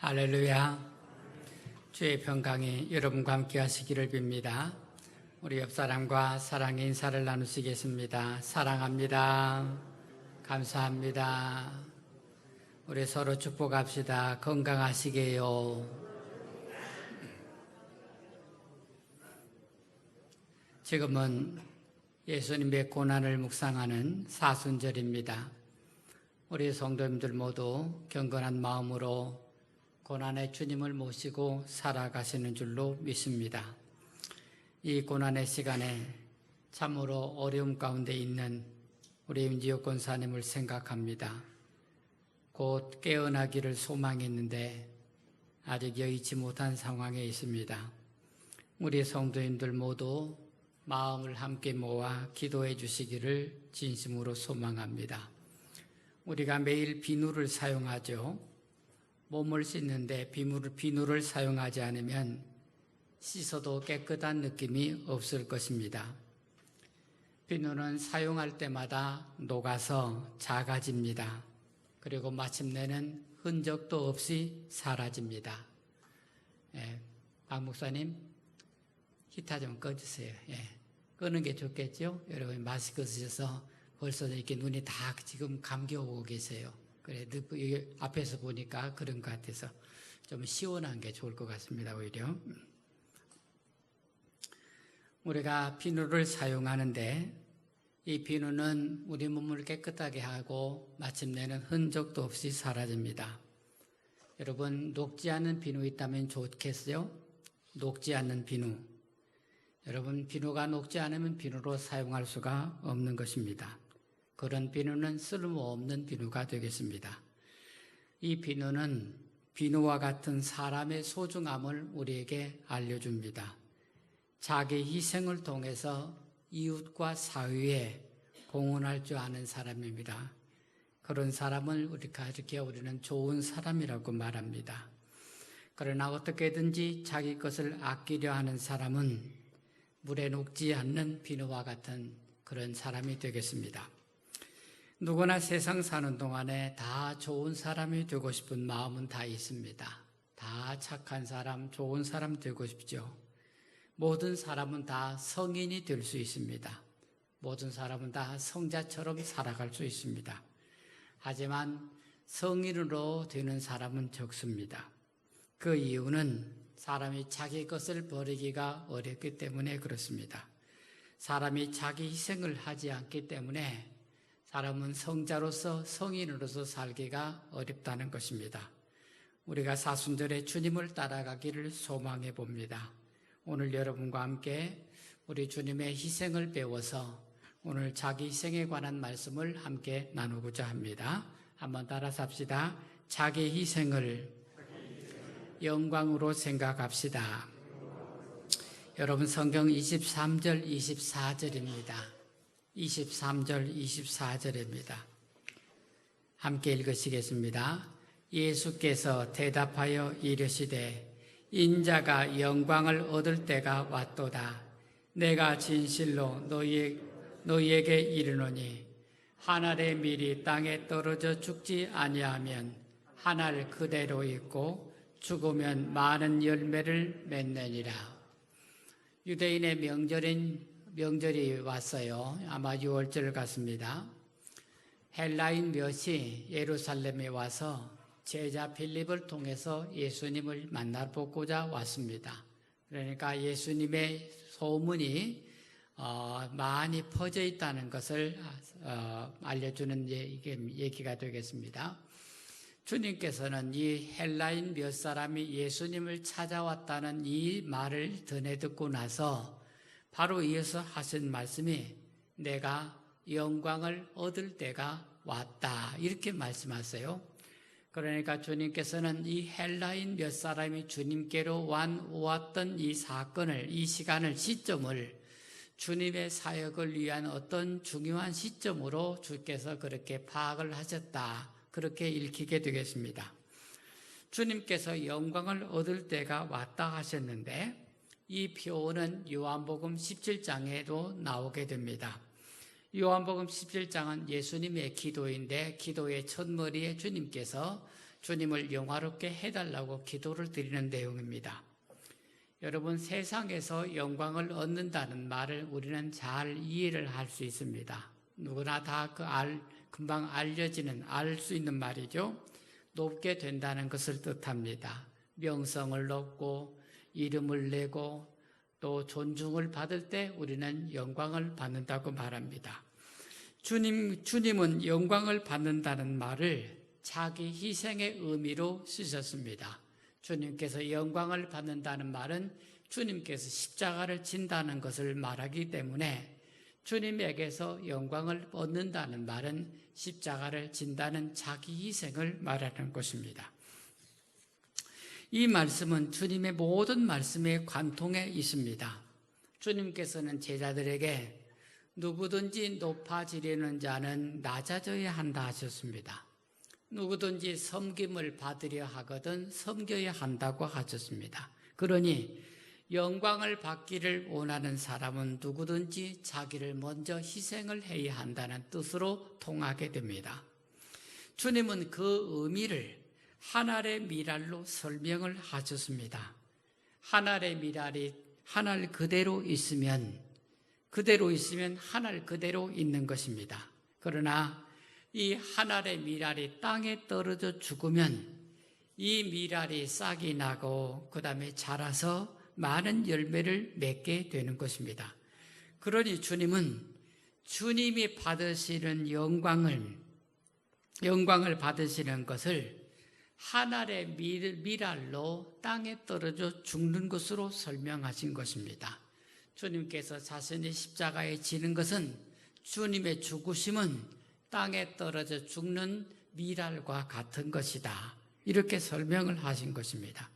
할렐루야. 주의 평강이 여러분과 함께 하시기를 빕니다. 우리 옆 사람과 사랑의 인사를 나누시겠습니다. 사랑합니다. 감사합니다. 우리 서로 축복합시다. 건강하시게요. 지금은 예수님의 고난을 묵상하는 사순절입니다. 우리 성도님들 모두 경건한 마음으로 고난의 주님을 모시고 살아가시는 줄로 믿습니다. 이 고난의 시간에 참으로 어려움 가운데 있는 우리 임지혁 권사님을 생각합니다. 곧 깨어나기를 소망했는데 아직 여의치 못한 상황에 있습니다. 우리 성도님들 모두 마음을 함께 모아 기도해 주시기를 진심으로 소망합니다. 우리가 매일 비누를 사용하죠. 몸을 씻는데 비누를 사용하지 않으면 씻어도 깨끗한 느낌이 없을 것입니다. 비누는 사용할 때마다 녹아서 작아집니다. 그리고 마침내는 흔적도 없이 사라집니다. 박 목사님, 히터 좀 꺼주세요. 끄는 게 좋겠죠? 여러분 마스크 쓰셔서 벌써 이렇게 눈이 다 지금 감겨오고 계세요. 그래, 앞에서 보니까 그런 것 같아서 좀 시원한 게 좋을 것 같습니다, 오히려. 우리가 비누를 사용하는데 이 비누는 우리 몸을 깨끗하게 하고 마침내는 흔적도 없이 사라집니다. 여러분, 녹지 않는 비누 있다면 좋겠어요? 녹지 않는 비누. 여러분, 비누가 녹지 않으면 비누로 사용할 수가 없는 것입니다. 그런 비누는 쓸모없는 비누가 되겠습니다. 이 비누는 비누와 같은 사람의 소중함을 우리에게 알려줍니다. 자기 희생을 통해서 이웃과 사회에 공헌할 줄 아는 사람입니다. 그런 사람을 우리는 좋은 사람이라고 말합니다. 그러나 어떻게든지 자기 것을 아끼려 하는 사람은 물에 녹지 않는 비누와 같은 그런 사람이 되겠습니다. 누구나 세상 사는 동안에 다 좋은 사람이 되고 싶은 마음은 다 있습니다. 다 착한 사람, 좋은 사람 되고 싶죠. 모든 사람은 다 성인이 될 수 있습니다. 모든 사람은 다 성자처럼 살아갈 수 있습니다. 하지만 성인으로 되는 사람은 적습니다. 그 이유는 사람이 자기 것을 버리기가 어렵기 때문에 그렇습니다. 사람이 자기 희생을 하지 않기 때문에 사람은 성자로서 성인으로서 살기가 어렵다는 것입니다. 우리가 사순절에 주님을 따라가기를 소망해 봅니다. 오늘 여러분과 함께 우리 주님의 희생을 배워서 오늘 자기 희생에 관한 말씀을 함께 나누고자 합니다. 한번 따라서 합시다. 자기 희생을 영광으로 생각합시다. 여러분, 성경 23절, 24절입니다. 23절, 24절입니다. 함께 읽으시겠습니다. 예수께서 대답하여 이르시되 인자가 영광을 얻을 때가 왔도다. 내가 진실로 너희에게 이르노니 한 알의 밀이 땅에 떨어져 죽지 아니하면 한 알 그대로 있고 죽으면 많은 열매를 맺느니라. 유대인의 명절이 왔어요. 아마 6월절 같습니다. 헬라인 몇이 예루살렘에 와서 제자 빌립을 통해서 예수님을 만나보고자 왔습니다. 그러니까 예수님의 소문이 많이 퍼져 있다는 것을 알려주는 얘기가 되겠습니다. 주님께서는 이 헬라인 몇 사람이 예수님을 찾아왔다는 이 말을 전해 듣고 나서 바로 이어서 하신 말씀이 내가 영광을 얻을 때가 왔다, 이렇게 말씀하세요. 그러니까 주님께서는 이 헬라인 몇 사람이 주님께로 왔던 이 사건을, 이 시간을, 시점을 주님의 사역을 위한 어떤 중요한 시점으로 주께서 그렇게 파악을 하셨다, 그렇게 읽히게 되겠습니다. 주님께서 영광을 얻을 때가 왔다 하셨는데 이 표현은 요한복음 17장에도 나오게 됩니다. 요한복음 17장은 예수님의 기도인데 기도의 첫머리에 주님께서 주님을 영화롭게 해달라고 기도를 드리는 내용입니다. 여러분, 세상에서 영광을 얻는다는 말을 우리는 잘 이해를 할 수 있습니다. 누구나 다 금방 알려지는, 알 수 있는 말이죠. 높게 된다는 것을 뜻합니다. 명성을 얻고 이름을 내고 또 존중을 받을 때 우리는 영광을 받는다고 말합니다. 주님은 영광을 받는다는 말을 자기 희생의 의미로 쓰셨습니다. 주님께서 영광을 받는다는 말은 주님께서 십자가를 진다는 것을 말하기 때문에 주님에게서 영광을 얻는다는 말은 십자가를 진다는 자기 희생을 말하는 것입니다. 이 말씀은 주님의 모든 말씀에 관통해 있습니다. 주님께서는 제자들에게 누구든지 높아지려는 자는 낮아져야 한다 하셨습니다. 누구든지 섬김을 받으려 하거든 섬겨야 한다고 하셨습니다. 그러니 영광을 받기를 원하는 사람은 누구든지 자기를 먼저 희생을 해야 한다는 뜻으로 통하게 됩니다. 주님은 그 의미를 한 알의 밀알로 설명을 하셨습니다. 한 알의 밀알이 한 알 그대로 있으면 한 알 그대로 있는 것입니다. 그러나 이 한 알의 밀알이 땅에 떨어져 죽으면 이 밀알이 싹이 나고 그 다음에 자라서 많은 열매를 맺게 되는 것입니다. 그러니 주님은 주님이 받으시는 영광을 받으시는 것을 한 알의 밀알로 땅에 떨어져 죽는 것으로 설명하신 것입니다. 주님께서 자신이 십자가에 지는 것은 주님의 죽으심은 땅에 떨어져 죽는 밀알과 같은 것이다. 이렇게 설명을 하신 것입니다.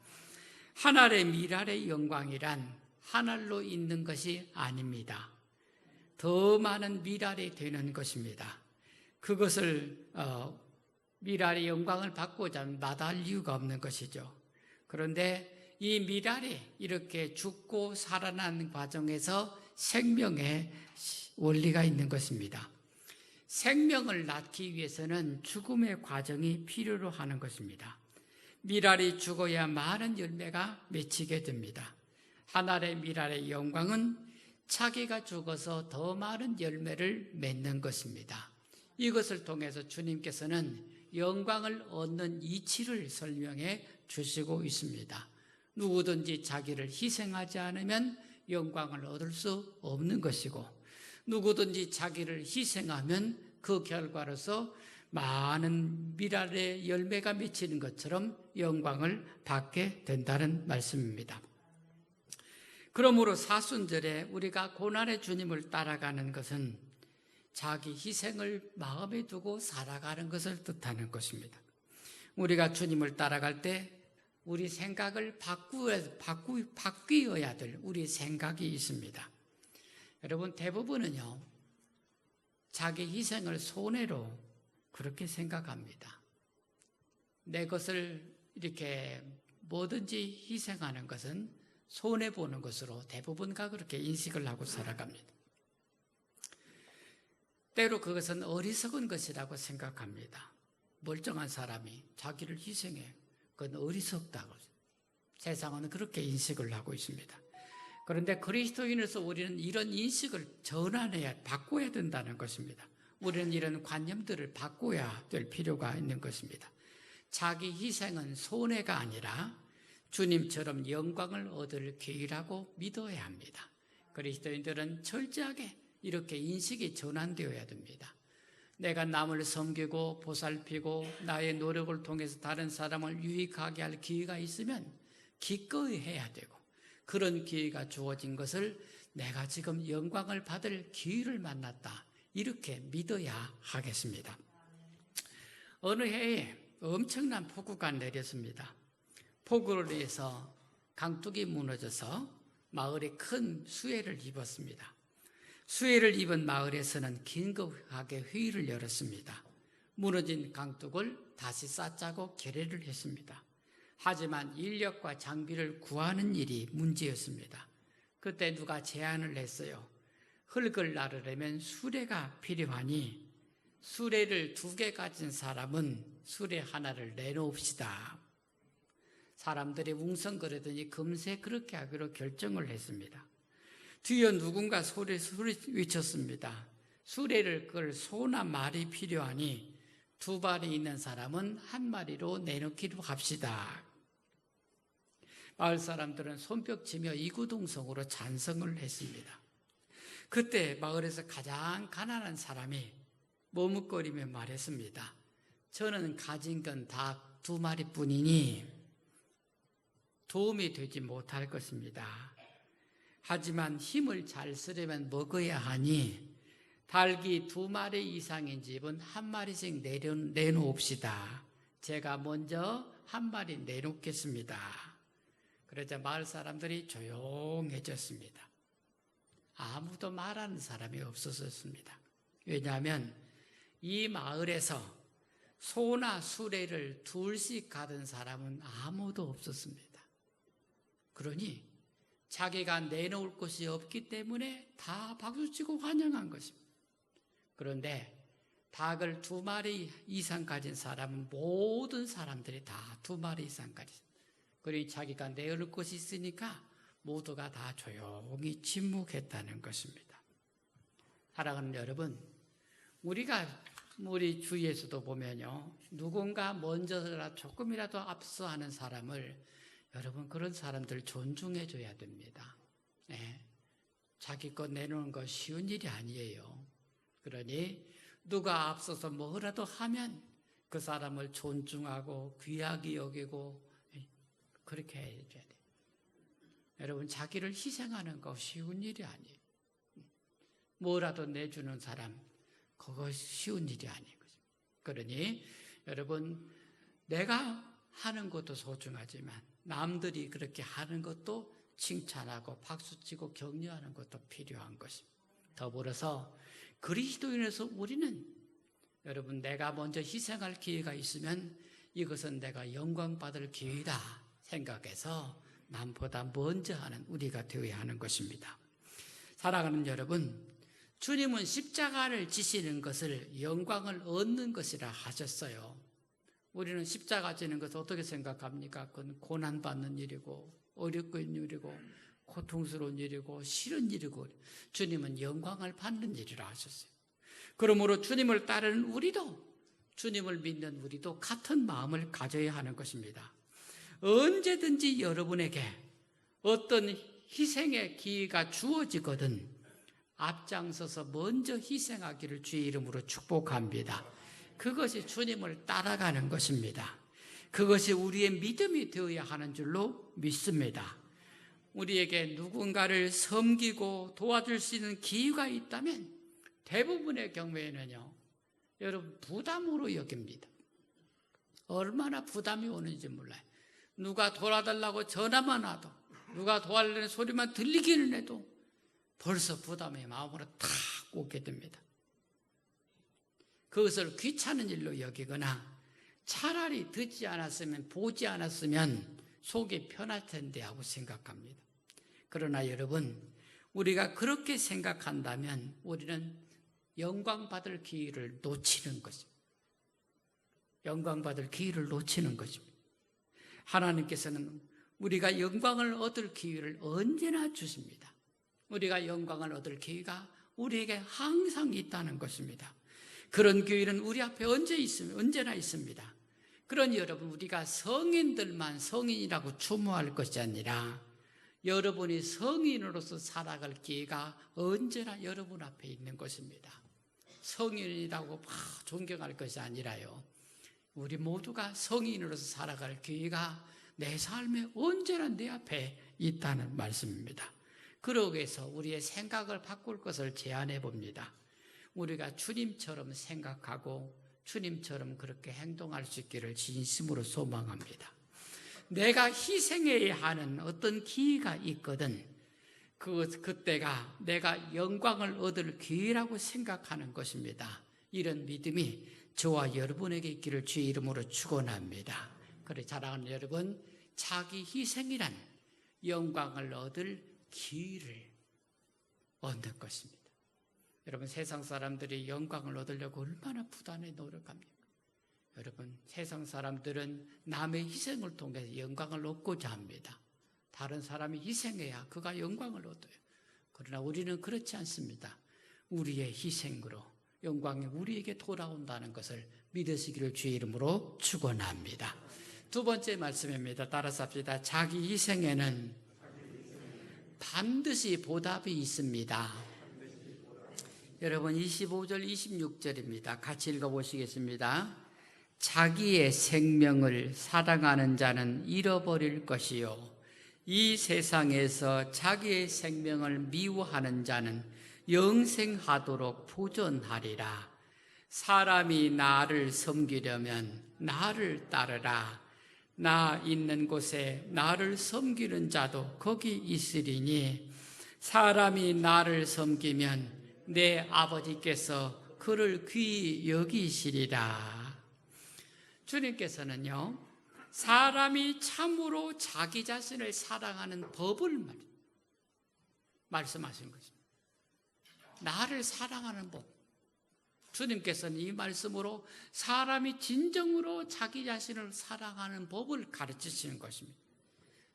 한 알의 밀알의 영광이란 한 알로 있는 것이 아닙니다. 더 많은 밀알이 되는 것입니다. 그것을 밀알의 영광을 받고자 하면 마다할 이유가 없는 것이죠. 그런데 이 밀알이 이렇게 죽고 살아나는 과정에서 생명의 원리가 있는 것입니다. 생명을 낳기 위해서는 죽음의 과정이 필요로 하는 것입니다. 밀알이 죽어야 많은 열매가 맺히게 됩니다. 한 알의 밀알의 영광은 자기가 죽어서 더 많은 열매를 맺는 것입니다. 이것을 통해서 주님께서는 영광을 얻는 이치를 설명해 주시고 있습니다. 누구든지 자기를 희생하지 않으면 영광을 얻을 수 없는 것이고, 누구든지 자기를 희생하면 그 결과로서 많은 밀알의 열매가 맺히는 것처럼 영광을 받게 된다는 말씀입니다. 그러므로 사순절에 우리가 고난의 주님을 따라가는 것은 자기 희생을 마음에 두고 살아가는 것을 뜻하는 것입니다. 우리가 주님을 따라갈 때 우리 생각을 바뀌어야 될 우리 생각이 있습니다. 여러분, 대부분은요, 자기 희생을 손해로 그렇게 생각합니다. 내 것을 이렇게 뭐든지 희생하는 것은 손해보는 것으로 대부분가 그렇게 인식을 하고 살아갑니다. 때로 그것은 어리석은 것이라고 생각합니다. 멀쩡한 사람이 자기를 희생해. 그건 어리석다고. 세상은 그렇게 인식을 하고 있습니다. 그런데 그리스도인으로서 우리는 이런 인식을 전환해야, 바꿔야 된다는 것입니다. 우리는 이런 관념들을 바꿔야 될 필요가 있는 것입니다. 자기 희생은 손해가 아니라 주님처럼 영광을 얻을 길이라고 믿어야 합니다. 그리스도인들은 철저하게 이렇게 인식이 전환되어야 됩니다. 내가 남을 섬기고 보살피고 나의 노력을 통해서 다른 사람을 유익하게 할 기회가 있으면 기꺼이 해야 되고, 그런 기회가 주어진 것을 내가 지금 영광을 받을 기회를 만났다, 이렇게 믿어야 하겠습니다. 어느 해에 엄청난 폭우가 내렸습니다. 폭우로 인해서 강둑이 무너져서 마을이 큰 수해를 입었습니다. 수해를 입은 마을에서는 긴급하게 회의를 열었습니다. 무너진 강둑을 다시 쌓자고 결의를 했습니다. 하지만 인력과 장비를 구하는 일이 문제였습니다. 그때 누가 제안을 했어요. 흙을 나르려면 수레가 필요하니 수레를 2개 가진 사람은 수레 하나를 내놓읍시다. 사람들이 웅성거리더니 금세 그렇게 하기로 결정을 했습니다. 뒤에 누군가 소리 외쳤습니다. 수레를 끌 소나 말이 필요하니 2발이 있는 사람은 1마리로 내놓기로 합시다. 마을 사람들은 손뼉치며 이구동성으로 찬성을 했습니다. 그때 마을에서 가장 가난한 사람이 머뭇거리며 말했습니다. 저는 가진 건 닭 2마리뿐이니 도움이 되지 못할 것입니다. 하지만 힘을 잘 쓰려면 먹어야 하니 닭이 2마리 이상인 집은 1마리씩 내놓읍시다. 제가 먼저 1마리 내놓겠습니다. 그러자 마을 사람들이 조용해졌습니다. 아무도 말하는 사람이 없었습니다. 왜냐하면 이 마을에서 소나 수레를 2씩 가던 사람은 아무도 없었습니다. 그러니 자기가 내놓을 곳이 없기 때문에 다 박수치고 환영한 것입니다. 그런데 닭을 2마리 이상 가진 사람은 모든 사람들이 다 2마리 이상 가진, 그러니 자기가 내놓을 곳이 있으니까 모두가 다 조용히 침묵했다는 것입니다. 사랑하는 여러분, 우리 주위에서도 보면요, 누군가 먼저라 조금이라도 앞서하는 사람을, 여러분 그런 사람들 존중해 줘야 됩니다. 네. 자기 것 내놓는 거 쉬운 일이 아니에요. 그러니 누가 앞서서 뭐라도 하면 그 사람을 존중하고 귀하게 여기고 그렇게 해줘야 돼요. 여러분, 자기를 희생하는 거 쉬운 일이 아니에요. 뭐라도 내주는 사람, 그거 쉬운 일이 아니거든요. 그러니 여러분, 내가 하는 것도 소중하지만 남들이 그렇게 하는 것도 칭찬하고 박수치고 격려하는 것도 필요한 것입니다. 더불어서 그리스도인에서 우리는, 여러분, 내가 먼저 희생할 기회가 있으면 이것은 내가 영광받을 기회다 생각해서 남보다 먼저 하는 우리가 되어야 하는 것입니다. 사랑하는 여러분, 주님은 십자가를 지시는 것을 영광을 얻는 것이라 하셨어요. 우리는 십자가 지는 것을 어떻게 생각합니까? 그건 고난받는 일이고 어렵은 일이고 고통스러운 일이고 싫은 일이고, 주님은 영광을 받는 일이라 하셨어요. 그러므로 주님을 따르는 우리도, 주님을 믿는 우리도 같은 마음을 가져야 하는 것입니다. 언제든지 여러분에게 어떤 희생의 기회가 주어지거든 앞장서서 먼저 희생하기를 주의 이름으로 축복합니다. 그것이 주님을 따라가는 것입니다. 그것이 우리의 믿음이 되어야 하는 줄로 믿습니다. 우리에게 누군가를 섬기고 도와줄 수 있는 기회가 있다면 대부분의 경우에는요, 여러분 부담으로 여깁니다. 얼마나 부담이 오는지 몰라요. 누가 도와달라고 전화만 와도, 누가 도와달라는 소리만 들리기는 해도 벌써 부담의 마음으로 탁 오게 됩니다. 그것을 귀찮은 일로 여기거나 차라리 듣지 않았으면, 보지 않았으면 속이 편할 텐데 하고 생각합니다. 그러나 여러분, 우리가 그렇게 생각한다면 우리는 영광받을 기회를 놓치는 것입니다. 영광받을 기회를 놓치는 것입니다. 하나님께서는 우리가 영광을 얻을 기회를 언제나 주십니다. 우리가 영광을 얻을 기회가 우리에게 항상 있다는 것입니다. 그런 기회는 우리 앞에 언제나 있습니다. 그러니 여러분, 우리가 성인들만 성인이라고 추모할 것이 아니라 여러분이 성인으로서 살아갈 기회가 언제나 여러분 앞에 있는 것입니다. 성인이라고 막 존경할 것이 아니라요, 우리 모두가 성인으로서 살아갈 기회가 내 삶에 언제나 내 앞에 있다는 말씀입니다. 그러기 위해서 우리의 생각을 바꿀 것을 제안해 봅니다. 우리가 주님처럼 생각하고 주님처럼 그렇게 행동할 수 있기를 진심으로 소망합니다. 내가 희생해야 하는 어떤 기회가 있거든 그때가 내가 영광을 얻을 기회라고 생각하는 것입니다. 이런 믿음이 저와 여러분에게 있기를 주의 이름으로 축원합니다. 그래, 사랑하는 여러분, 자기 희생이란 영광을 얻을 기회를 얻는 것입니다. 여러분, 세상 사람들이 영광을 얻으려고 얼마나 부단히 노력합니까? 여러분, 세상 사람들은 남의 희생을 통해서 영광을 얻고자 합니다. 다른 사람이 희생해야 그가 영광을 얻어요. 그러나 우리는 그렇지 않습니다. 우리의 희생으로 영광이 우리에게 돌아온다는 것을 믿으시기를 주의 이름으로 축원합니다. 두 번째 말씀입니다. 따라서 합시다. 자기 희생에는 반드시 보답이 있습니다. 여러분, 25절 26절입니다. 같이 읽어보시겠습니다. 자기의 생명을 사랑하는 자는 잃어버릴 것이요, 이 세상에서 자기의 생명을 미워하는 자는 영생하도록 보존하리라. 사람이 나를 섬기려면 나를 따르라. 나 있는 곳에 나를 섬기는 자도 거기 있으리니 사람이 나를 섬기면 내 아버지께서 그를 귀히 여기시리라. 주님께서는요, 사람이 참으로 자기 자신을 사랑하는 법을 말씀하신 것입니다. 나를 사랑하는 법. 주님께서는 이 말씀으로 사람이 진정으로 자기 자신을 사랑하는 법을 가르치시는 것입니다.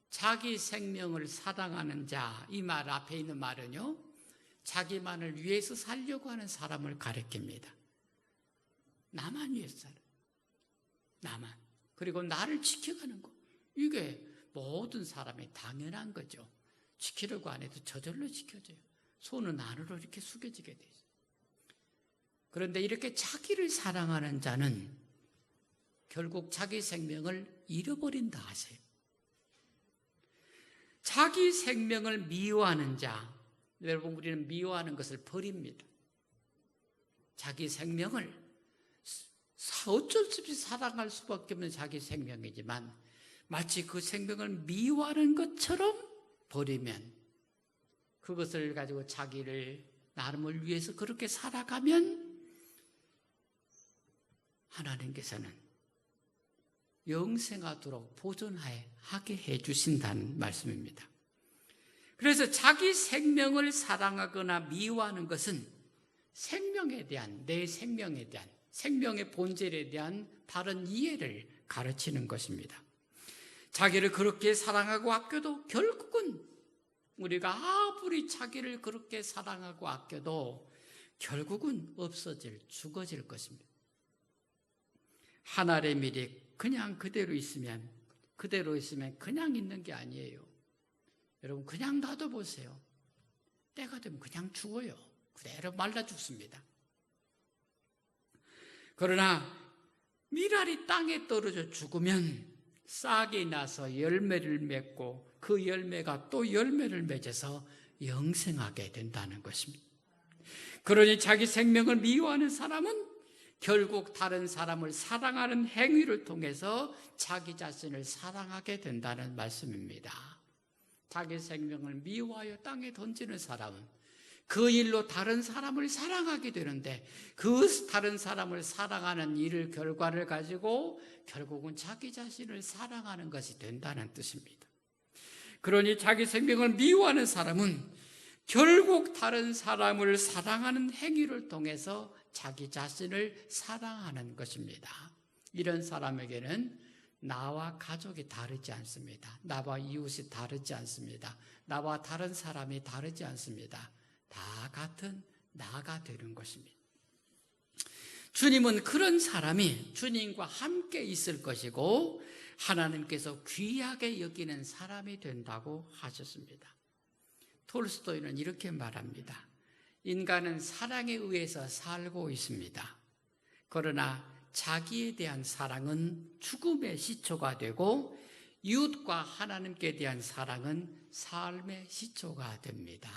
자기 생명을 사랑하는 자, 이 말 앞에 있는 말은요, 자기만을 위해서 살려고 하는 사람을 가리킵니다. 나만 위해서 살아. 나만. 그리고 나를 지켜가는 것. 이게 모든 사람이 당연한 거죠. 지키려고 안 해도 저절로 지켜져요. 손은 안으로 이렇게 숙여지게 되죠. 그런데 이렇게 자기를 사랑하는 자는 결국 자기 생명을 잃어버린다 하세요. 자기 생명을 미워하는 자, 여러분, 우리는 미워하는 것을 버립니다. 자기 생명을 어쩔 수 없이 사랑할 수밖에 없는 자기 생명이지만 마치 그 생명을 미워하는 것처럼 버리면, 그것을 가지고 자기를 나름을 위해서 그렇게 살아가면 하나님께서는 영생하도록 보존하게 해주신다는 말씀입니다. 그래서 자기 생명을 사랑하거나 미워하는 것은 생명에 대한, 내 생명에 대한, 생명의 본질에 대한 바른 이해를 가르치는 것입니다. 자기를 그렇게 사랑하고 아껴도 결국은 우리가 아무리 자기를 그렇게 사랑하고 아껴도 결국은 없어질, 죽어질 것입니다. 하늘의 밀이 그냥 그대로 있으면 그냥 있는 게 아니에요. 여러분, 그냥 놔둬보세요. 때가 되면 그냥 죽어요. 그대로 말라 죽습니다. 그러나 밀알이 땅에 떨어져 죽으면 싹이 나서 열매를 맺고 그 열매가 또 열매를 맺어서 영생하게 된다는 것입니다. 그러니 자기 생명을 미워하는 사람은 결국 다른 사람을 사랑하는 행위를 통해서 자기 자신을 사랑하게 된다는 말씀입니다. 자기 생명을 미워하여 땅에 던지는 사람은 그 일로 다른 사람을 사랑하게 되는데, 그 다른 사람을 사랑하는 일을 결과를 가지고 결국은 자기 자신을 사랑하는 것이 된다는 뜻입니다. 그러니 자기 생명을 미워하는 사람은 결국 다른 사람을 사랑하는 행위를 통해서 자기 자신을 사랑하는 것입니다. 이런 사람에게는 나와 가족이 다르지 않습니다. 나와 이웃이 다르지 않습니다. 나와 다른 사람이 다르지 않습니다. 다 같은 나가 되는 것입니다. 주님은 그런 사람이 주님과 함께 있을 것이고 하나님께서 귀하게 여기는 사람이 된다고 하셨습니다. 톨스토이는 이렇게 말합니다. 인간은 사랑에 의해서 살고 있습니다. 그러나 자기에 대한 사랑은 죽음의 시초가 되고 이웃과 하나님께 대한 사랑은 삶의 시초가 됩니다.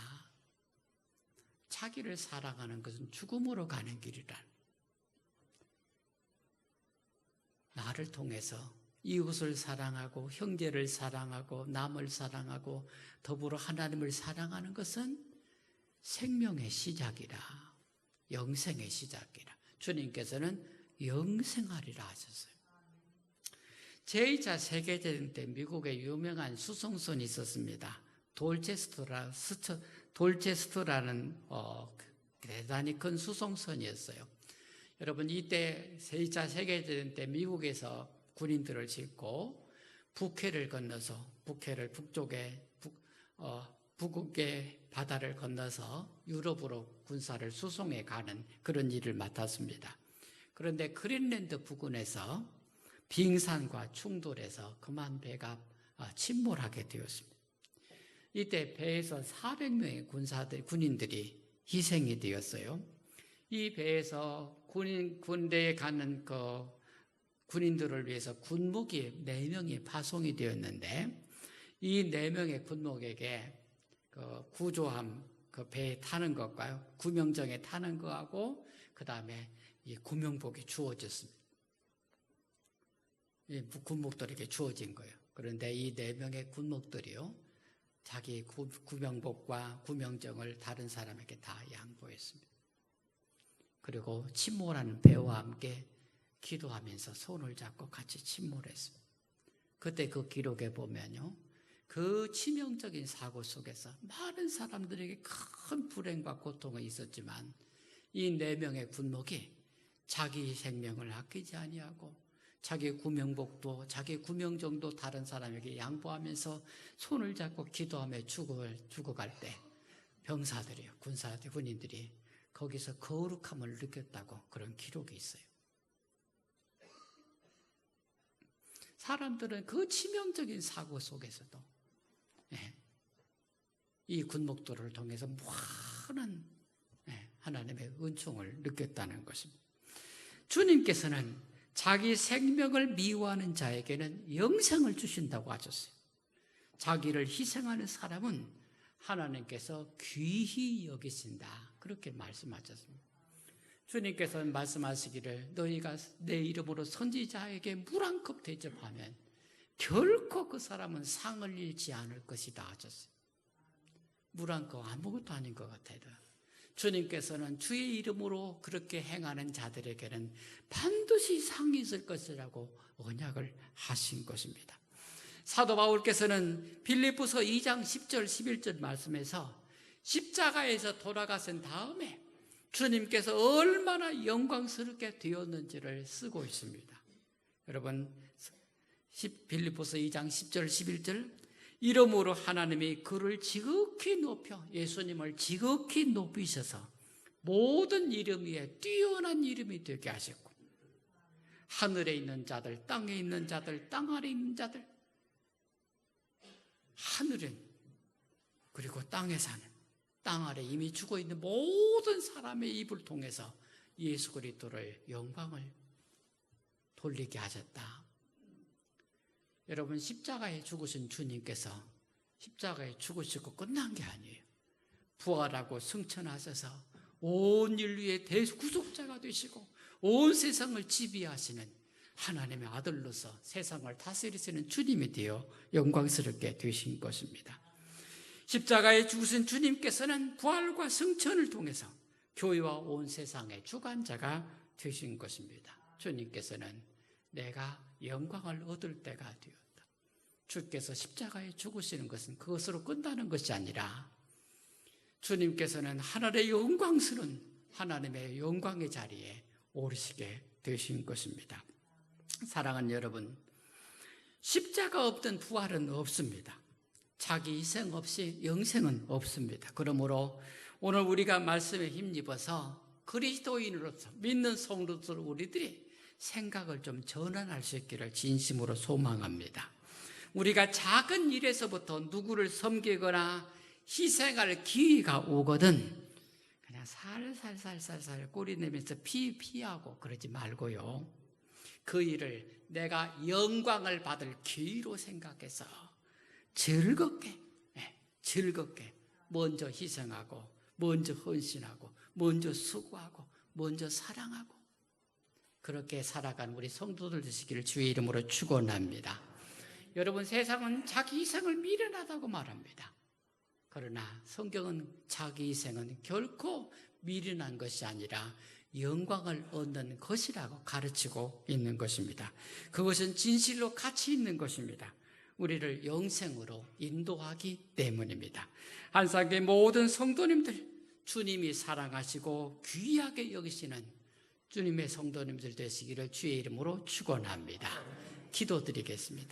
자기를 사랑하는 것은 죽음으로 가는 길이라. 나를 통해서 이웃을 사랑하고 형제를 사랑하고 남을 사랑하고 더불어 하나님을 사랑하는 것은 생명의 시작이라, 영생의 시작이라. 주님께서는 영생하리라 하셨어요. 제2차 세계대전 때 미국에 유명한 수송선이 있었습니다. 돌체스터라는 대단히 큰 수송선이었어요. 여러분, 이때 2차 세계대전 때 미국에서 군인들을 싣고 북해를 건너서 북해를 북극의 바다를 건너서 유럽으로 군사를 수송해 가는 그런 일을 맡았습니다. 그런데 그린랜드 부근에서 빙산과 충돌해서 그만 배가 침몰하게 되었습니다. 이때 배에서 400명의 군인들이 희생이 되었어요. 이 배에서 군대에 가는 그 군인들을 위해서 군목이 4명이 파송이 되었는데, 이 4명의 군목에게 그 구조함 그 배에 타는 것과 구명정에 타는 거하고 그 다음에 이 구명복이 주어졌습니다. 이 군목들에게 주어진 거예요. 그런데 이 4명의 군목들이요, 자기 구명복과 구명정을 다른 사람에게 다 양보했습니다. 그리고 침몰하는 배와 함께 기도하면서 손을 잡고 같이 침몰했습니다. 그때 그 기록에 보면요, 그 치명적인 사고 속에서 많은 사람들에게 큰 불행과 고통이 있었지만 이 4명의 군목이 자기 생명을 아끼지 아니하고 자기 구명복도 자기 구명정도 다른 사람에게 양보하면서 손을 잡고 기도하며 죽어갈 때 병사들이요, 군사들, 군인들이 거기서 거룩함을 느꼈다고 그런 기록이 있어요. 사람들은 그 치명적인 사고 속에서도 이 군목들을 통해서 무한한 하나님의 은총을 느꼈다는 것입니다. 주님께서는 자기 생명을 미워하는 자에게는 영생을 주신다고 하셨어요. 자기를 희생하는 사람은 하나님께서 귀히 여기신다, 그렇게 말씀하셨습니다. 주님께서는 말씀하시기를 너희가 내 이름으로 선지자에게 물 한 컵 대접하면 결코 그 사람은 상을 잃지 않을 것이다 하셨어요. 물 한 컵 아무것도 아닌 것 같아요. 주님께서는 주의 이름으로 그렇게 행하는 자들에게는 반드시 상이 있을 것이라고 언약을 하신 것입니다. 사도 바울께서는 빌립보서 2장 10절 11절 말씀에서 십자가에서 돌아가신 다음에 주님께서 얼마나 영광스럽게 되었는지를 쓰고 있습니다. 여러분, 빌립보서 2장 10절 11절, 이러므로 하나님이 그를 지극히 높여, 예수님을 지극히 높이셔서 모든 이름 위에 뛰어난 이름이 되게 하셨고, 하늘에 있는 자들, 땅에 있는 자들, 땅 아래 있는 자들, 하늘은 그리고 땅에 사는, 땅 아래 이미 죽어있는 모든 사람의 입을 통해서 예수 그리스도를 영광을 돌리게 하셨다. 여러분, 십자가에 죽으신 주님께서 십자가에 죽으시고 끝난 게 아니에요. 부활하고 승천하셔서 온 인류의 대구속자가 되시고 온 세상을 지배하시는 하나님의 아들로서 세상을 다스리시는 주님이 되어 영광스럽게 되신 것입니다. 십자가에 죽으신 주님께서는 부활과 승천을 통해서 교회와 온 세상의 주관자가 되신 것입니다. 주님께서는 내가 영광을 얻을 때가 되었다. 주께서 십자가에 죽으시는 것은 그것으로 끝나는 것이 아니라 주님께서는 하늘의 영광스러운 하나님의 영광의 자리에 오르시게 되신 것입니다. 사랑하는 여러분, 십자가 없던 부활은 없습니다. 자기 희생 없이 영생은 없습니다. 그러므로 오늘 우리가 말씀에 힘입어서 그리스도인으로서 믿는 성도들 우리들이 생각을 좀 전환할 수 있기를 진심으로 소망합니다. 우리가 작은 일에서부터 누구를 섬기거나 희생할 기회가 오거든 그냥 살살살살살 꼬리내면서 피하고 그러지 말고요, 그 일을 내가 영광을 받을 기회로 생각해서 즐겁게 먼저 희생하고 먼저 헌신하고 먼저 수고하고 먼저 사랑하고 그렇게 살아간 우리 성도들 되시기를 주의 이름으로 축원합니다. 여러분, 세상은 자기 희생을 미련하다고 말합니다. 그러나 성경은 자기 희생은 결코 미련한 것이 아니라 영광을 얻는 것이라고 가르치고 있는 것입니다. 그것은 진실로 가치 있는 것입니다. 우리를 영생으로 인도하기 때문입니다. 한상교회 모든 성도님들, 주님이 사랑하시고 귀하게 여기시는 주님의 성도님들 되시기를 주의 이름으로 축원합니다. 기도드리겠습니다.